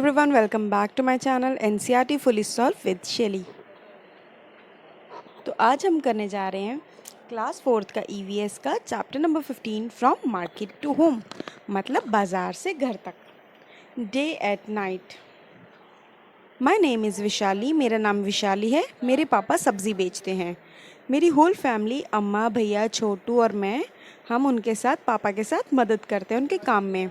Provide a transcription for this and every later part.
everyone, welcome back to my channel NCERT Fully Solved with Shelly। तो आज हम करने जा रहे हैं क्लास 4th का EVS का chapter number 15 from market to home, मतलब बाज़ार से घर तक। Day at night. My name is Vishali, मेरा नाम विशाली है। मेरे पापा सब्ज़ी बेचते हैं। मेरी होल फैमिली, अम्मा, भैया, छोटू और मैं, हम उनके साथ, पापा के साथ मदद करते हैं उनके काम में।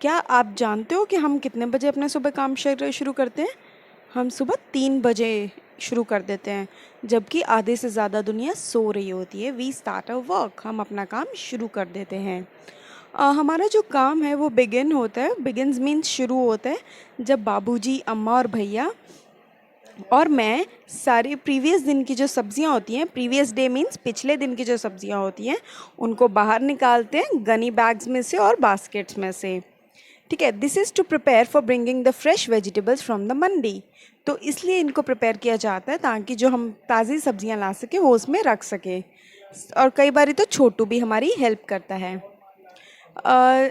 क्या आप जानते हो कि हम कितने बजे अपना सुबह काम शुरू करते हैं? हम सुबह 3 बजे शुरू कर देते हैं, जबकि आधे से ज़्यादा दुनिया सो रही होती है। वी स्टार्ट अ वर्क, हम अपना काम शुरू कर देते हैं। हमारा जो काम है वो बिगिन होता है, बिगिन्स मीन्स शुरू होता है, जब बाबूजी, अम्मा और भैया और मैं सारे प्रीवियस दिन की जो सब्जियां होती हैं, प्रीवियस डे मीन्स पिछले दिन की जो सब्जियां होती हैं, उनको बाहर निकालते हैं गनी बैग्स में से और बास्केट्स में से। ठीक है, this is to prepare for bringing the fresh vegetables from the mandi. तो इसलिए इनको प्रिपेयर किया जाता है ताकि जो हम ताज़ी सब्जियां ला सकें वो उसमें रख सकें। और कई बार तो छोटू भी हमारी हेल्प करता है।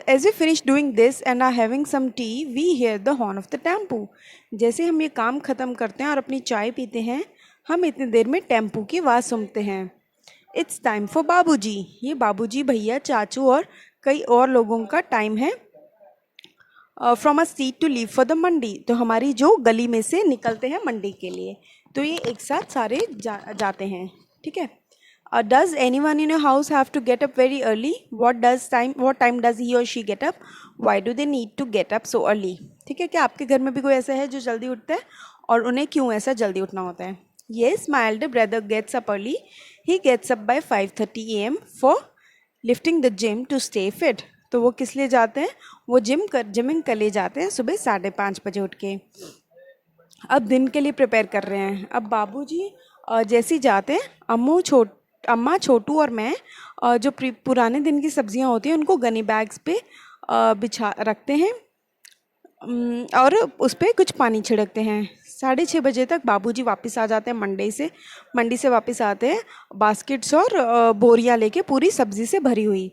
As we finish doing this and are having some tea, we hear the horn of the tempo. जैसे हम ये काम ख़त्म करते हैं और अपनी चाय पीते हैं, हम इतनी देर में टेम्पू की आवाज़ सुनते हैं। इट्स टाइम फॉर बाबूजी। ये बाबूजी, भैया, चाचू और कई और लोगों का टाइम है from a seat to leave for the mandi. तो हमारी जो गली में से निकलते हैं मंडी के लिए, तो ये एक साथ सारे जाते हैं। ठीक है। Does anyone in your house have to get up very early? What time does he or she get up? Why do they need to get up so early? ठीक है, क्या आपके घर में भी कोई ऐसा है जो जल्दी उठता है, और उन्हें क्यों ऐसा जल्दी उठना होता है? Yes, my elder brother gets up early. He gets up by 5:30 AM for lifting the gym to stay fit. तो वो किस लिए जाते हैं? वो जिमिंग कर लिए जाते हैं सुबह 5:30 बजे उठ के। अब दिन के लिए प्रिपेयर कर रहे हैं। अब बाबूजी जैसे ही जाते हैं, अम्मा, छोटू और मैं जो पुराने दिन की सब्जियां होती हैं उनको गनी बैग्स पे बिछा रखते हैं और उस पर कुछ पानी छिड़कते हैं। 6:30 बजे तक बाबूजी वापस आ जाते हैं मंडी से वापस आते हैं बास्केट्स और बोरियां लेके पूरी सब्जी से भरी हुई।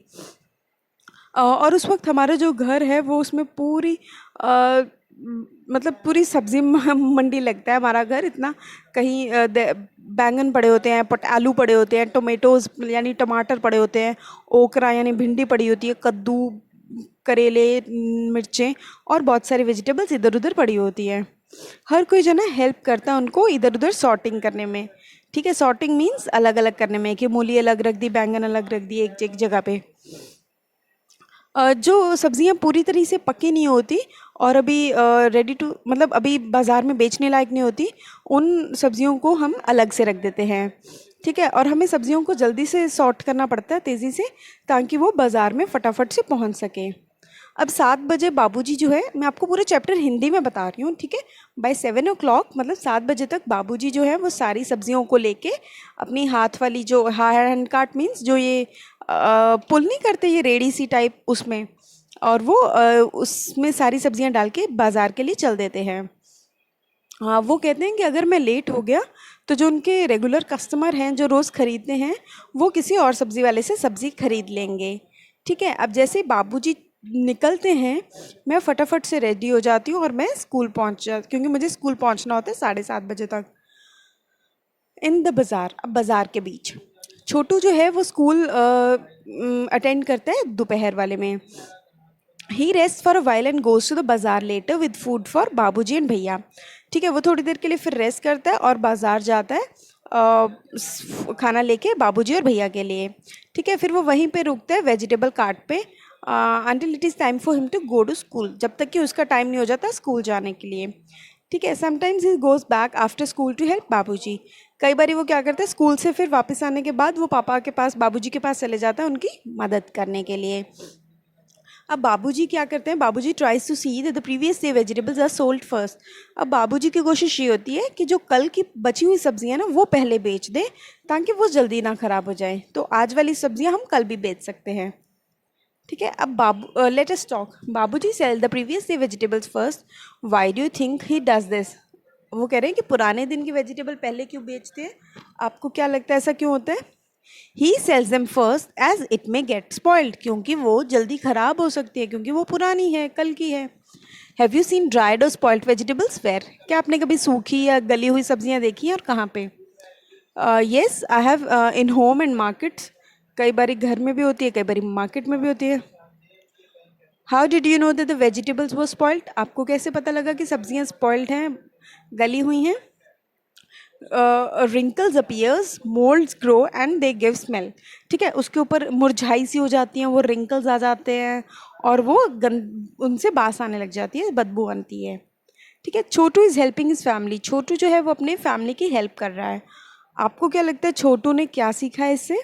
और उस वक्त हमारा जो घर है वो उसमें पूरी मतलब पूरी सब्जी मंडी लगता है हमारा घर। इतना कहीं बैंगन पड़े होते हैं, आलू पड़े होते हैं, टोमेटोज़ यानी टमाटर पड़े होते हैं, ओकरा यानी भिंडी पड़ी होती है, कद्दू, करेले, मिर्चें और बहुत सारी वेजिटेबल्स इधर उधर पड़ी होती हैं। हर कोई जो ना हेल्प करता है उनको इधर उधर सॉर्टिंग करने में। ठीक है, सॉर्टिंग मीन्स अलग अलग करने में, कि मूली अलग रख दी, बैंगन अलग रख दी एक जगह पे। जो सब्जियां पूरी तरीके से पकी नहीं होती और अभी रेडी टू मतलब अभी बाज़ार में बेचने लायक नहीं होती, उन सब्जियों को हम अलग से रख देते हैं। ठीक है, और हमें सब्जियों को जल्दी से सॉर्ट करना पड़ता है तेज़ी से, ताकि वो बाज़ार में फटाफट से पहुंच सके। अब 7 बजे बाबूजी जो है, मैं आपको पूरा चैप्टर हिंदी में बता रही हूँ। ठीक है, बाय 7 o'clock मतलब 7 बजे तक बाबूजी जो है वो सारी सब्जियों को लेके अपनी हाथ वाली जो हैंड कार्ट मीन्स जो ये पुल नहीं करते, ये रेडी सी टाइप, उसमें, और वो उसमें सारी सब्जियां डाल के बाज़ार के लिए चल देते हैं। हाँ, वो कहते हैं कि अगर मैं लेट हो गया तो जो उनके रेगुलर कस्टमर हैं जो रोज़ ख़रीदते हैं, वो किसी और सब्ज़ी वाले से सब्ज़ी खरीद लेंगे। ठीक है, अब जैसे बाबूजी निकलते हैं, मैं फटाफट से रेडी हो जाती हूँ और मैं स्कूल क्योंकि मुझे स्कूल पहुँचना होता है 7:30 बजे तक। इन द बाज़ार, अब बाज़ार के बीच छोटू जो है वो स्कूल अटेंड करता है दोपहर वाले में। He rest for a while and goes to the bazaar later with food for Babuji and Bhaiya. ठीक है, वो थोड़ी देर के लिए फिर रेस्ट करता है और बाज़ार जाता है खाना लेके बाबूजी और भैया के लिए। ठीक है, फिर वो वहीं पे रुकता है वेजिटेबल कार्ट पे until it is time for him to go to school, जब तक कि उसका टाइम नहीं हो जाता स्कूल जाने के लिए। ठीक है, sometimes he goes back after school to help Babuji. कई बार वो क्या करता है, स्कूल से फिर वापस आने के बाद वो पापा के पास, बाबूजी के पास चले जाता है उनकी मदद करने के लिए। अब बाबूजी क्या करते हैं, Babuji tries to see that the previous day vegetables are sold first. अब बाबूजी की कोशिश ये होती है कि जो कल की बची हुई सब्जियां ना वो पहले बेच दे, ताकि वो जल्दी ना ख़राब हो जाए। तो आज वाली सब्जियां हम कल भी बेच सकते हैं। ठीक है, अब let us talk. Babuji sell the previous day vegetables first. Why do you think he does this? वो कह रहे हैं कि पुराने दिन की वेजिटेबल पहले क्यों बेचते हैं? आपको क्या लगता है ऐसा क्यों होता है? He sells them first as it may get spoiled, क्योंकि वो जल्दी ख़राब हो सकती है, क्योंकि वो पुरानी है, कल की है। हैव यू सीन ड्राइड और स्पॉइल्ड वेजिटेबल्स वेयर? क्या आपने कभी सूखी या गली हुई सब्जियां देखी हैं और कहाँ पे? Yes, I have in home and markets. कई बारी घर में भी होती है, कई बारी मार्केट में भी होती है। How did you know that the vegetables वो स्पॉइल्ड? आपको कैसे पता लगा कि सब्जियां स्पॉइल्ड हैं, गली हुई हैं? Wrinkles appears, moulds grow and they give smell. ठीक है, उसके ऊपर मुरझाई सी हो जाती हैं, वो रिंकल्स आ जाते हैं और वो उनसे बास आने लग जाती है, बदबू आती है। ठीक है, छोटू इज़ हेल्पिंग हिज फैमिली। छोटू जो है वो अपने फैमिली की हेल्प कर रहा है। आपको क्या लगता है छोटू ने क्या सीखा है इससे?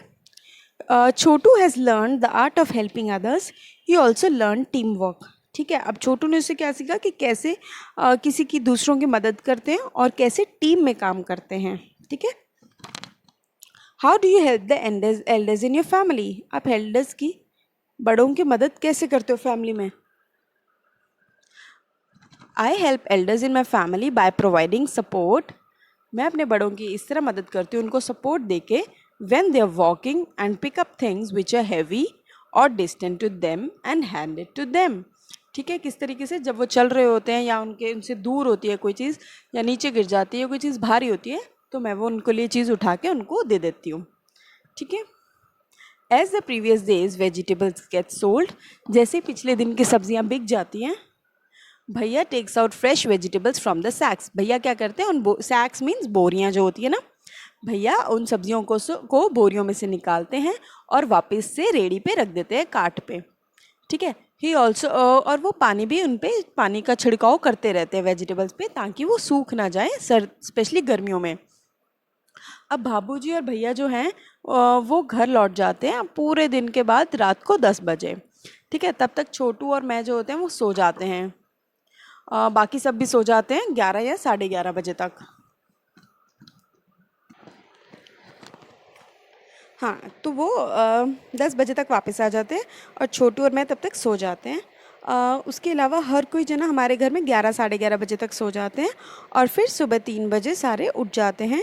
Chhotu has learn the art of helping others, he also learn team work. ठीक है, अब छोटू ने उससे क्या सीखा कि कैसे किसी की दूसरों की मदद करते हैं और कैसे टीम में काम करते हैं। ठीक है, how do you help the elders in your family? आप एल्डर्स की, बड़ों की मदद कैसे करते हो फैमिली में? I help elders in my family by providing support. मैं अपने बड़ों की इस तरह मदद करती हूँ उनको सपोर्ट दे के, when they are walking and pick up things which are heavy or distant to them and hand it to them. ठीक है, किस तरीके से जब वो चल रहे होते हैं या उनसे दूर होती है कोई चीज़, या नीचे गिर जाती है, कोई चीज़ भारी होती है, तो मैं वो उनको लिए चीज़ उठा के उनको दे देती हूँ। ठीक है, as the previous days vegetables get sold, जैसे पिछले दिन की सब्जियाँ बिक जाती हैं, Bhaiya takes out fresh vegetables from the sacks. भैया क्या करते हैं, उन सैक्स मीन्स बोरियां जो होती है ना, भैया उन सब्जियों को बोरियों में से निकालते हैं और वापस से रेडी पे रख देते हैं, काट पे। ठीक है, ही ऑल्सो, और वो पानी भी उन पे पानी का छिड़काव करते रहते हैं वेजिटेबल्स पे, ताकि वो सूख ना जाए स्पेशली गर्मियों में। अब भाबूजी और भैया जो हैं वो घर लौट जाते हैं पूरे दिन के बाद रात को 10 बजे। ठीक है, तब तक छोटू और मैं जो होते हैं वो सो जाते हैं। बाकी सब भी सो जाते हैं 11 या 11:30 बजे तक। हाँ, तो वो 10 बजे तक वापस आ जाते हैं और छोटू और मैं तब तक सो जाते हैं। उसके अलावा हर कोई जना हमारे घर में 11 साढ़े 11 बजे तक सो जाते हैं और फिर सुबह 3 बजे सारे उठ जाते हैं,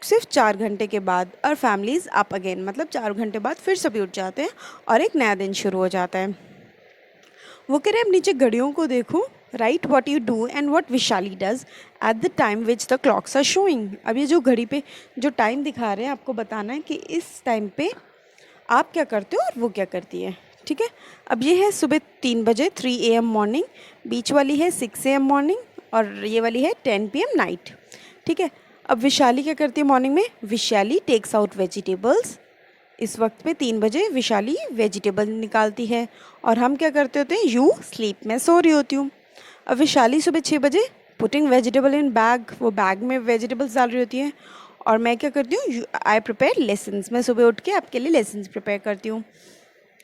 सिर्फ 4 घंटे के बाद। और फैमिलीज़ अप अगेन, मतलब 4 घंटे बाद फिर सभी उठ जाते हैं और एक नया दिन शुरू हो जाता है। वो कह रहे अब नीचे घड़ियों को देखो, write what you do and what Vishali does at the time which the clocks are showing. अब ये जो घड़ी पे जो टाइम दिखा रहे हैं, आपको बताना है कि इस टाइम पे आप क्या करते हो और वो क्या करती है। ठीक है, अब ये है सुबह 3 बजे 3 AM मॉर्निंग, बीच वाली है 6 AM मॉर्निंग और ये वाली है 10 PM नाइट। ठीक है, अब विशाली क्या करती है मॉर्निंग में? Vishali takes out vegetables. इस वक्त पे 3 बजे विशाली वेजिटेबल निकालती है और हम क्या करते होते हैं? यू स्लीप में सो रही होती हूँ। अब विशाली सुबह 6 बजे पुटिंग वेजिटेबल इन बैग, वो बैग में वेजिटेबल्स डाल रही होती है और मैं क्या करती हूँ? I prepare lessons. मैं सुबह उठ के आपके लिए लेसन्स प्रिपेयर करती हूँ।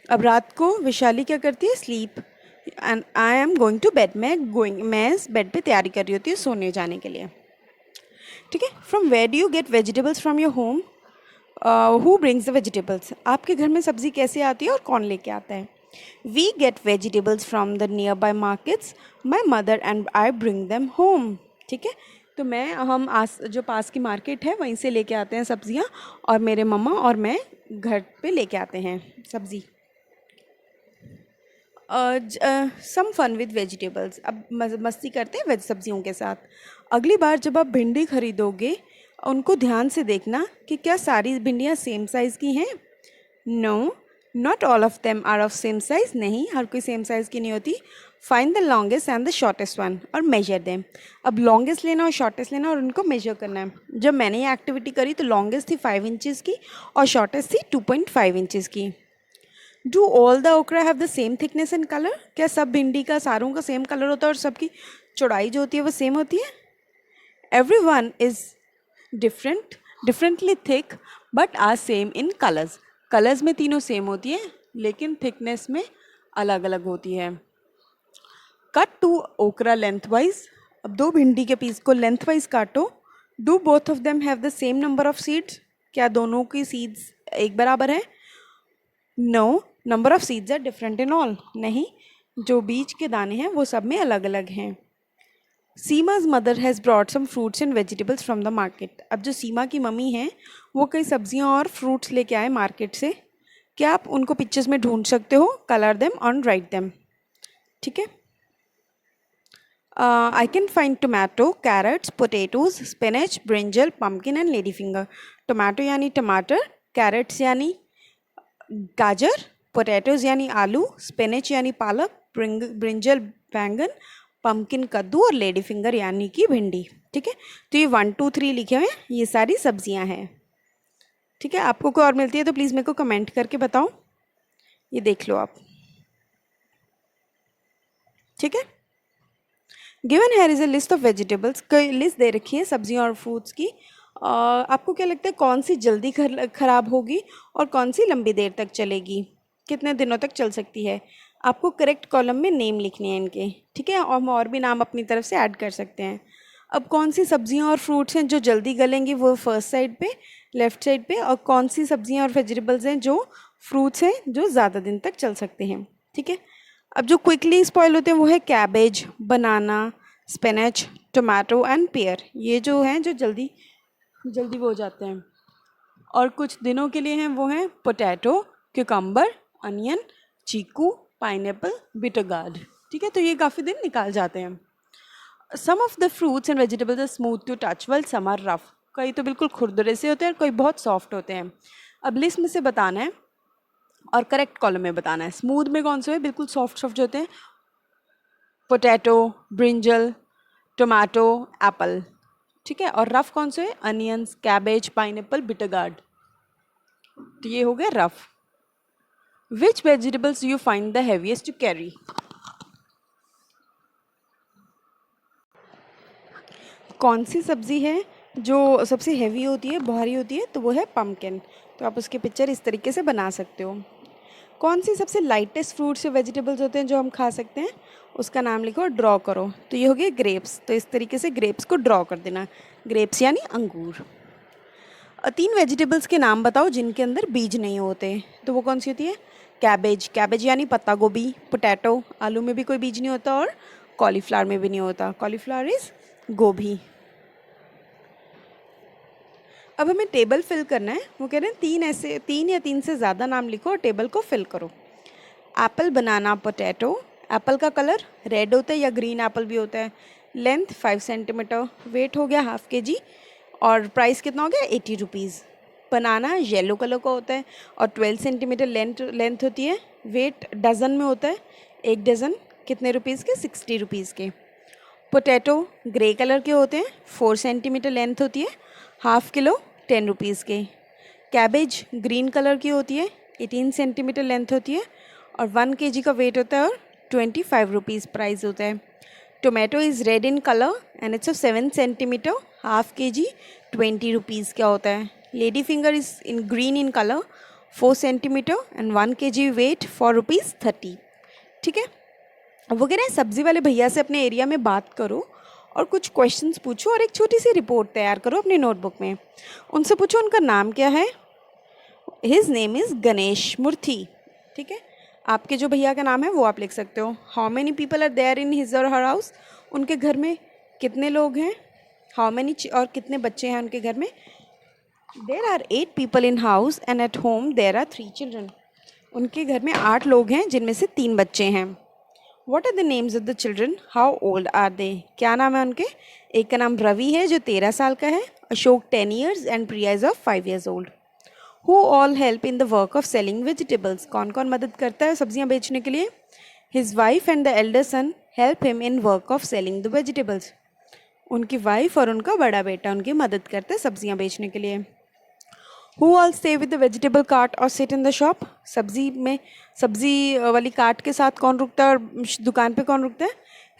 अब रात को विशाली क्या करती है? Sleep and I am going to bed. मैं बेड पे तैयारी कर रही होती हूँ सोने जाने के लिए। ठीक है, from where do you get vegetables from your home? Who brings the vegetables? आपके घर में सब्ज़ी कैसे आती है और कौन लेके आता है? We get vegetables from the nearby markets, my mother and I bring them home. ठीक है, तो हम जो पास की मार्केट है वहीं से लेके आते हैं सब्ज़ियाँ और मेरे मम्मा और मैं घर पे लेके आते हैं सब्ज़ी। Some fun with vegetables. अब मस्ती करते हैं वेज सब्जियों के साथ। अगली बार जब आप भिंडी खरीदोगे, उनको ध्यान से देखना कि क्या सारी भिंडियाँ सेम साइज़ की हैं। No, not all of them are of same size. नहीं, हर कोई सेम साइज़ की नहीं होती। Find the longest and the shortest one और मेजर देम। अब लॉन्गेस्ट लेना और शॉर्टेस्ट लेना और उनको मेजर करना है। जब मैंने ये एक्टिविटी करी तो लॉन्गेस्ट थी 5 इंचज़ की और शॉर्टेस्ट थी 2.5 इंचज़ की। डू ऑल द ओकरा have the same thickness and colour? क्या सब भिंडी का सारों का सेम कलर होता है और सबकी चौड़ाई जो होती है वो सेम होती है? Every one is differently thick but are same in colours. Colours में तीनों सेम होती है लेकिन थिकनेस में अलग अलग होती है। Cut two okra lengthwise. अब 2 भिंडी के पीस को लेंथ वाइज काटो। Do both of them have the same number of seeds? क्या दोनों की सीड्स एक बराबर है? No, number of seeds are different in all. नहीं, जो बीज के दाने हैं वो सब में अलग अलग हैं। Seema's mother has brought some fruits and vegetables from the market. अब जो सीमा की मम्मी हैं वो कई सब्जियां और फ्रूट्स लेके आए मार्केट से। क्या आप उनको पिक्चर्स में ढूंढ सकते हो? कलर देम और राइट देम। ठीक है, I can find tomato, carrots, potatoes, spinach, brinjal, pumpkin and ladyfinger. Tomato यानी टमाटर, carrots यानी गाजर, potatoes यानी आलू, spinach यानी पालक, ब्रिंजल बैंगन, पम्पकिन कद्दू और लेडी फिंगर यानी कि भिंडी. ठीक है, तो ये 1 2 3 लिखे हुए हैं, ये सारी सब्जियां हैं. ठीक है, आपको कोई और मिलती है तो प्लीज़ मेरे को कमेंट करके बताओ. ये देख लो आप. ठीक है, given here is a list of vegetables. कई लिस्ट दे रखी है सब्जियों और फ्रूट्स की. आपको क्या लगता है कौन सी जल्दी खराब होगी और कौन सी लंबी देर तक चलेगी, कितने दिनों तक चल सकती है? आपको करेक्ट कॉलम में नेम लिखने हैं इनके. ठीक है, और हम और भी नाम अपनी तरफ से ऐड कर सकते हैं. अब कौन सी सब्जियां और फ्रूट्स हैं जो जल्दी गलेंगी, वो फर्स्ट साइड पे, लेफ्ट साइड पे. और कौन सी सब्जियां और वेजिटेबल्स हैं जो फ्रूट्स हैं जो ज़्यादा दिन तक चल सकते हैं. ठीक है, अब जो क्विकली स्पॉइल होते हैं वो है cabbage, banana, spinach, tomato and pair. ये जो हैं जो जल्दी जल्दी वो हो जाते हैं. और कुछ दिनों के लिए हैं वो हैं potato, cucumber, onion, chikoo, pineapple, bitter gourd. ठीक है, तो ये काफ़ी दिन निकाल जाते हैं. Some of the fruits and vegetables are smooth to touch well some are rough. कई तो बिल्कुल खुरदुरे से होते हैं और कई बहुत सॉफ्ट होते हैं. अब लिस्ट में से बताना है और करेक्ट कॉलम में बताना है. स्मूथ में कौन से है, बिल्कुल सॉफ्ट सॉफ्ट जो होते हैं, पोटैटो, ब्रिंजल, टोमेटो, एप्पल. ठीक है, और रफ कौन से है, onions, cabbage, pineapple, bitter gourd. तो ये हो गया rough. Which vegetables you find the heaviest to carry? कौन सी सब्जी है जो सबसे हैवी होती है, भारी होती है? तो वो है पम्पकिन. तो आप उसकी पिक्चर इस तरीके से बना सकते हो. कौन सी सबसे लाइटेस्ट फ्रूट्स या वेजिटेबल्स होते हैं जो हम खा सकते हैं, उसका नाम लिखो और ड्रॉ करो. तो ये हो गया ग्रेप्स. तो इस तरीके से ग्रेप्स को ड्रॉ कर देना. ग्रेप्स यानी अंगूर. 3 वेजिटेबल्स के नाम बताओ जिनके अंदर बीज नहीं होते. तो वो कौन सी होती है? कैबेज. कैबेज यानी पत्ता गोभी. पोटैटो, आलू में भी कोई बीज नहीं होता और कॉलीफ्लावर में भी नहीं होता. कॉलीफ्लावर इज गोभी. अब हमें टेबल फिल करना है. वो कह रहे हैं 3 या 3 से ज़्यादा नाम लिखो और टेबल को फिल करो. एप्पल, बनाना, पोटैटो. एप्पल का कलर रेड होता है या ग्रीन एप्पल भी होता है. Length 5 centimetre. वेट हो गया ½ kg और प्राइस कितना हो गया 80 रुपीज़. बनाना येलो कलर का होता है और 12 सेंटीमीटर लेंथ होती है. वेट डज़न में होता है. 1 डज़न कितने रुपीज़ के? 60 रुपीज़ के. पोटैटो ग्रे कलर के होते हैं. 4 सेंटीमीटर लेंथ होती है. ½ किलो 10 रुपीज़ के. कैबेज ग्रीन कलर की होती है. 18 सेंटीमीटर लेंथ होती है और 1 kg का वेट होता है और 25 रुपीज़ प्राइस होता है. Tomato is red in colour and it's of 7 centimetre. ½ kg 20 rupees का होता है. Lady finger is in green in colour 4 centimetre and 1 kg weight 4 rupees 30. ठीक है, वो कह रहे हैं सब्ज़ी वाले भैया से अपने एरिया में बात करो और कुछ क्वेश्चंस पूछो और एक छोटी सी रिपोर्ट तैयार करो अपनी नोटबुक में. उनसे पूछो उनका नाम क्या है. हिज नेम इज़ गणेश मूर्ति. ठीक है, आपके जो भैया का नाम है वो आप लिख सकते हो. How many people are there in his or her house. उनके घर में कितने लोग हैं. हाउ मैनी और कितने बच्चे हैं उनके घर में. There are 8 people in house and at home there are 3 children. उनके घर में 8 लोग हैं जिनमें से 3 बच्चे हैं. What are the names of the children. How old are they. क्या नाम है उनके. एक का नाम रवि है जो 13 साल का है. Ashok 10 years and Priya is of 5 years old. Who all help in the work of selling vegetables. कौन कौन मदद करता है सब्जियां बेचने के लिए. His wife and the elder son help him in work of selling the vegetables. उनकी वाइफ और उनका बड़ा बेटा उनकी मदद करता है सब्जियां बेचने के लिए. Who all stay with the vegetable cart और सिट इन द शॉप. सब्जी वाली कार्ट के साथ कौन रुकता है और दुकान पे कौन रुकता है.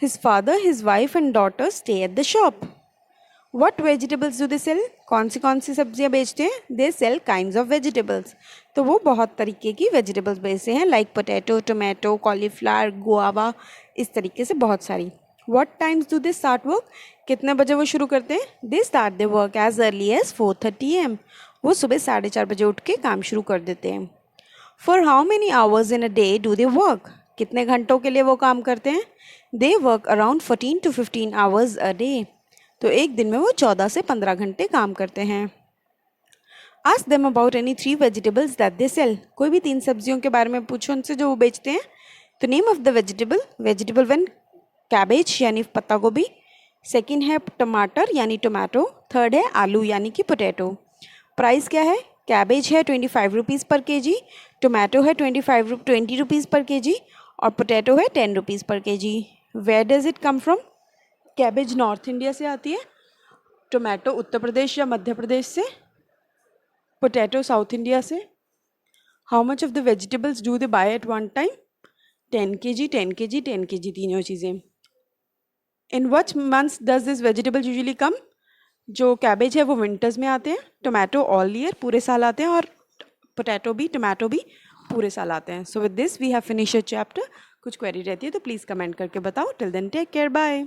His father, his wife and daughter stay at the shop. What vegetables do they sell. कौन सी सब्जियां बेचते हैं. They sell kinds of vegetables. तो वो बहुत तरीके की वेजिटेबल्स बेचते हैं like potato, tomato, cauliflower, guava, इस तरीके से बहुत सारी. What times do they start work. कितने बजे वो शुरू करते हैं. They start they work as early as 4:30 AM. वो सुबह 4:30 बजे उठ के काम शुरू कर देते हैं. For how many hours in a day do they work. कितने घंटों के लिए वो काम करते हैं. They work around 14 to 15 hours a day. तो एक दिन में वो 14 से 15 घंटे काम करते हैं. Ask them about any 3 vegetables that they sell. कोई भी 3 सब्जियों के बारे में पूछो उनसे जो वो बेचते हैं. तो name of the vegetable. Vegetable when cabbage यानी पत्ता गोभी, सेकंड है टमाटर यानी टोमेटो, थर्ड है आलू यानी कि पोटैटो। प्राइस क्या है? कैबेज है 25 रुपीज़ पर केजी, टोमेटो है 20 रुपीज़ पर केजी और पोटैटो है 10 रुपीज़ पर KG. Where does it come from? Cabbage north India से आती है, टोमेटो उत्तर प्रदेश या मध्य प्रदेश से, पोटैटो साउथ इंडिया से। How much of the vegetables do they buy at one time? 10 kg, 10 kg, 10 kg, तीनों चीज़ें। In which months does this vegetable usually come? जो cabbage है वो विंटर्स में आते हैं, टोमेटो ऑल ईयर पूरे साल आते हैं और पोटैटो भी टोमेटो भी पूरे साल आते हैं। So with this we have finish a chapter. कुछ क्वेरी रहती है तो प्लीज़ कमेंट करके बताओ। Till then take care, bye.